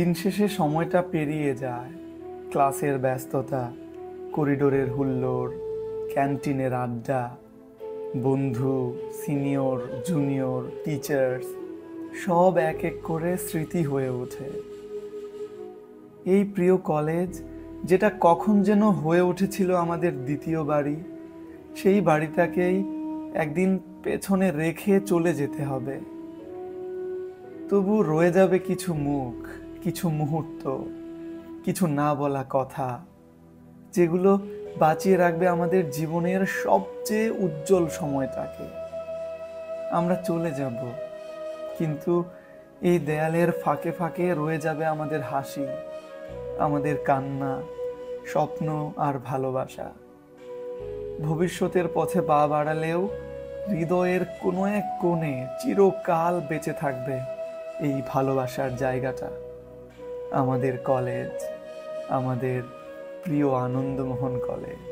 দিন শেষে সময়টা পেরিয়ে যায়, ক্লাসের ব্যস্ততা, করিডোরের হুল্লোড়, ক্যান্টিনের আড্ডা, বন্ধু, সিনিয়র, জুনিয়র, টিচার্স সব এক এক করে স্মৃতি হয়ে ওঠে। এই প্রিয় কলেজ, যেটা কখন যেন হয়ে উঠেছিল আমাদের দ্বিতীয় বাড়ি, সেই বাড়িটাকেই একদিন পেছনে রেখে চলে যেতে হবে। তবু রয়ে যাবে কিছু মুখ, কিছু মুহূর্ত, কিছু না বলা কথা, যেগুলো বাঁচিয়ে রাখবে আমাদের জীবনের সবচেয়ে উজ্জ্বল সময়টাকে। আমরা চলে যাব, কিন্তু এই দেয়ালের ফাঁকে ফাঁকে রয়ে যাবে আমাদের হাসি, আমাদের কান্না, স্বপ্ন আর ভালোবাসা। ভবিষ্যতের পথে পা বাড়ালেও হৃদয়ের কোনো এক কোণে চিরকাল বেঁচে থাকবে এই ভালোবাসার জায়গাটা, আমাদের কলেজ, আমাদের প্রিয় আনন্দমোহন কলেজ।